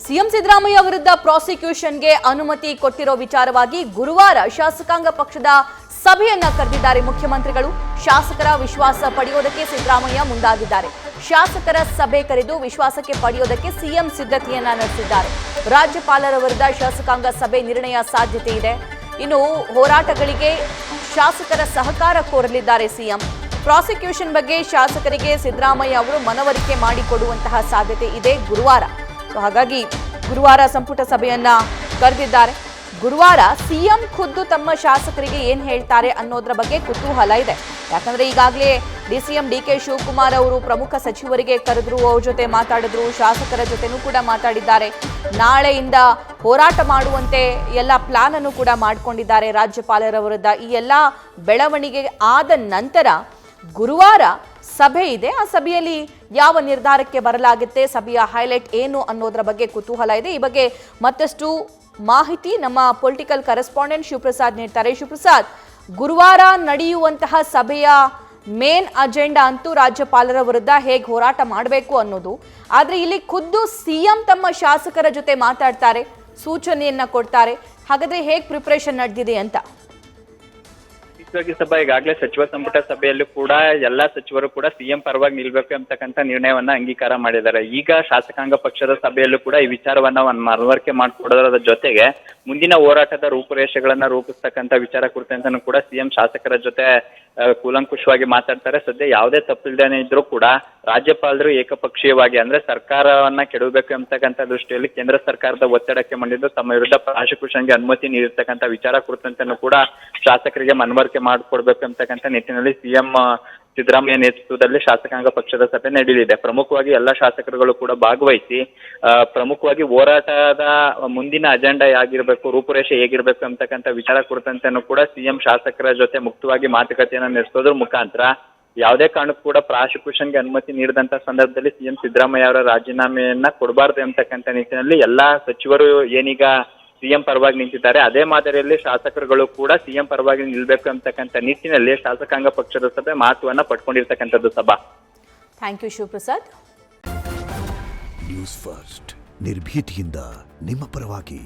CM Siddaramaiah ವಿರುದ್ಧ ಪ್ರಾಸಿಕ್ಯೂಷನ್ಗೆ ಅನುಮತಿ ಕೊಟ್ಟಿರೋ ವಿಚಾರವಾಗಿ ಗುರುವಾರ ಶಾಸಕಾಂಗ ಪಕ್ಷದ ಸಭೆಯನ್ನ ಕರೆದಿದ್ದಾರೆ ಮುಖ್ಯಮಂತ್ರಿಗಳು. ಶಾಸಕರ ವಿಶ್ವಾಸ ಪಡೆಯೋದಕ್ಕೆ ಸಿದ್ದರಾಮಯ್ಯ ಮುಂದಾಗಿದ್ದಾರೆ. ಶಾಸಕರ ಸಭೆ ಕರೆದು ವಿಶ್ವಾಸಕ್ಕೆ ಪಡೆಯೋದಕ್ಕೆ ಸಿಎಂ ಸಿದ್ಧತೆಯನ್ನ ನಡೆಸಿದ್ದಾರೆ. ರಾಜ್ಯಪಾಲರ ವಿರುದ್ಧ ಶಾಸಕಾಂಗ ಸಭೆ ನಿರ್ಣಯ ಸಾಧ್ಯತೆ ಇದೆ. ಇನ್ನು ಹೋರಾಟಗಳಿಗೆ ಶಾಸಕರ ಸಹಕಾರ ಕೋರಲಿದ್ದಾರೆ ಸಿಎಂ. ಪ್ರಾಸಿಕ್ಯೂಷನ್ ಬಗ್ಗೆ ಶಾಸಕರಿಗೆ ಸಿದ್ದರಾಮಯ್ಯ ಅವರು ಮನವರಿಕೆ ಮಾಡಿಕೊಡುವಂತಹ ಸಾಧ್ಯತೆ ಇದೆ ಗುರುವಾರ. ಹಾಗಾಗಿ ಗುರುವಾರ ಸಂಪುಟ ಸಭೆಯನ್ನ ಕರೆದಿದ್ದಾರೆ. ಗುರುವಾರ ಸಿಎಂ ಖುದ್ದು ತಮ್ಮ ಶಾಸಕರಿಗೆ ಏನ್ ಹೇಳ್ತಾರೆ ಅನ್ನೋದ್ರ ಬಗ್ಗೆ ಕುತೂಹಲ ಇದೆ. ಯಾಕಂದ್ರೆ ಈಗಾಗಲೇ ಡಿಸಿಎಂ ಡಿಕೆ ಶಿವಕುಮಾರ್ ಅವರು ಪ್ರಮುಖ ಸಚಿವರಿಗೆ ಕರೆದ್ರು, ಅವ್ರ ಜೊತೆ ಮಾತಾಡಿದ್ರು, ಶಾಸಕರ ಜೊತೆನೂ ಕೂಡ ಮಾತಾಡಿದ್ದಾರೆ. ನಾಳೆಯಿಂದ ಹೋರಾಟ ಮಾಡುವಂತೆ ಎಲ್ಲ ಪ್ಲಾನ್ ಅನ್ನು ಕೂಡ ಮಾಡಿಕೊಂಡಿದ್ದಾರೆ ರಾಜ್ಯಪಾಲರ ವಿರುದ್ಧ. ಈ ಎಲ್ಲ ಬೆಳವಣಿಗೆ ಆದ ನಂತರ ಗುರುವಾರ ಸಭೆ ಇದೆ. ಆ ಸಭೆಯಲ್ಲಿ ಯಾವ ನಿರ್ಧಾರಕ್ಕೆ ಬರಲಾಗುತ್ತೆ, ಸಭೆಯ ಹೈಲೈಟ್ ಏನು ಅನ್ನೋದರ ಬಗ್ಗೆ ಕುತೂಹಲ ಇದೆ. ಈ ಬಗ್ಗೆ ಮತ್ತಷ್ಟು ಮಾಹಿತಿ ನಮ್ಮ ಪೊಲಿಟಿಕಲ್ ಕರೆಸ್ಪಾಂಡೆಂಟ್ ಶಿವಪ್ರಸಾದ್ ನೀಡ್ತಾರೆ. ಶಿವಪ್ರಸಾದ್, ಗುರುವಾರ ನಡೆಯುವಂತಹ ಸಭೆಯ ಮೇನ್ ಅಜೆಂಡಾ ಅಂತೂ ರಾಜ್ಯಪಾಲರ ವಿರುದ್ಧ ಹೇಗೆ ಹೋರಾಟ ಮಾಡಬೇಕು ಅನ್ನೋದು. ಆದರೆ ಇಲ್ಲಿ ಖುದ್ದು ಸಿಎಂ ತಮ್ಮ ಶಾಸಕರ ಜೊತೆ ಮಾತಾಡ್ತಾರೆ, ಸೂಚನೆಯನ್ನ ಕೊಡ್ತಾರೆ. ಹಾಗಾದ್ರೆ ಹೇಗೆ ಪ್ರಿಪರೇಷನ್ ನಡೆದಿದೆ ಅಂತ? ಸಭಾ ಈಗಾಗಲೇ ಸಚಿವ ಸಂಪುಟ ಸಭೆಯಲ್ಲೂ ಕೂಡ ಎಲ್ಲಾ ಸಚಿವರು ಕೂಡ ಸಿಎಂ ಪರವಾಗಿ ನಿಲ್ಬೇಕು ಅಂತಕ್ಕಂಥ ನಿರ್ಣಯವನ್ನ ಅಂಗೀಕಾರ ಮಾಡಿದ್ದಾರೆ. ಈಗ ಶಾಸಕಾಂಗ ಪಕ್ಷದ ಸಭೆಯಲ್ಲೂ ಕೂಡ ಈ ವಿಚಾರವನ್ನ ಮನವರಿಕೆ ಮಾಡಿಕೊಡೋದ್ರ ಜೊತೆಗೆ ಮುಂದಿನ ಹೋರಾಟದ ರೂಪುರೇಷೆಗಳನ್ನ ರೂಪಿಸ್ತಕ್ಕಂಥ ವಿಚಾರ ಕುರಿತಂತನೂ ಕೂಡ ಸಿಎಂ ಶಾಸಕರ ಜೊತೆ ಕೂಲಂಕುಷವಾಗಿ ಮಾತಾಡ್ತಾರೆ. ಸದ್ಯ ಯಾವುದೇ ತಪ್ಪಿಲ್ದೇನೆ ಇದ್ರೂ ಕೂಡ ರಾಜ್ಯಪಾಲರು ಏಕಪಕ್ಷೀಯವಾಗಿ ಅಂದ್ರೆ ಸರ್ಕಾರವನ್ನ ಕೆಡವಬೇಕು ಅಂತಕ್ಕಂಥ ದೃಷ್ಟಿಯಲ್ಲಿ ಕೇಂದ್ರ ಸರ್ಕಾರದ ಒತ್ತಡಕ್ಕೆ ಮಂಡಿದ್ದು ತಮ್ಮ ವಿರುದ್ಧ ಪ್ರಾಸಿಕ್ಯೂಷನ್ಗೆ ಅನುಮತಿ ನೀಡಿರ್ತಕ್ಕಂಥ ವಿಚಾರ ಕುರಿತಂತೆನೂ ಕೂಡ ಶಾಸಕರಿಗೆ ಮನವರಿಕೆ ಮಾಡಿಕೊಡ್ಬೇಕು ಅಂತಕ್ಕಂಥ ನಿಟ್ಟಿನಲ್ಲಿ ಸಿಎಂ ಸಿದ್ದರಾಮಯ್ಯ ನೇತೃತ್ವದಲ್ಲಿ ಶಾಸಕಾಂಗ ಪಕ್ಷದ ಸಭೆ ನಡೆಯಲಿದೆ. ಪ್ರಮುಖವಾಗಿ ಎಲ್ಲ ಶಾಸಕರುಗಳು ಕೂಡ ಭಾಗವಹಿಸಿ ಪ್ರಮುಖವಾಗಿ ಹೋರಾಟದ ಮುಂದಿನ ಅಜೆಂಡಾ ಹೇಗಿರ್ಬೇಕು, ರೂಪುರೇಷೆ ಹೇಗಿರ್ಬೇಕು ಅಂತಕ್ಕಂಥ ವಿಚಾರ ಕುರಿತಂತೆನೂ ಕೂಡ ಸಿಎಂ ಶಾಸಕರ ಜೊತೆ ಮುಕ್ತವಾಗಿ ಮಾತುಕತೆಯನ್ನು ನಡೆಸೋದ್ರ ಮುಖಾಂತರ ಯಾವುದೇ ಕಾರಣಕ್ಕೂ ಕೂಡ ಪ್ರಾಸಿಕ್ಯೂಷನ್ಗೆ ಅನುಮತಿ ನೀಡಿದಂತ ಸಂದರ್ಭದಲ್ಲಿ ಸಿಎಂ ಸಿದ್ದರಾಮಯ್ಯ ಅವರ ರಾಜೀನಾಮೆಯನ್ನ ಕೊಡಬಾರ್ದು ಅಂತಕ್ಕಂಥ ನಿಟ್ಟಿನಲ್ಲಿ ಎಲ್ಲಾ ಸಚಿವರು ಏನೀಗ ಸಿಎಂ ಪರವಾಗಿ ನಿಂತಿದ್ದಾರೆ, ಅದೇ ಮಾದರಿಯಲ್ಲಿ ಶಾಸಕರುಗಳು ಕೂಡ ಸಿಎಂ ಪರವಾಗಿ ನಿಲ್ಬೇಕು ಅಂತಕ್ಕಂಥ ನಿಟ್ಟಿನಲ್ಲಿ ಶಾಸಕಾಂಗ ಪಕ್ಷದ ಸಭೆ ಮಹತ್ವವನ್ನ ಪಡ್ಕೊಂಡಿರ್ತಕ್ಕಂಥದ್ದು. ಸಭಾ, thank you Shivaprasad. News First ನಿರ್ಭೀತಿಯಿಂದ ನಿಮ್ಮ ಪರವಾಗಿ.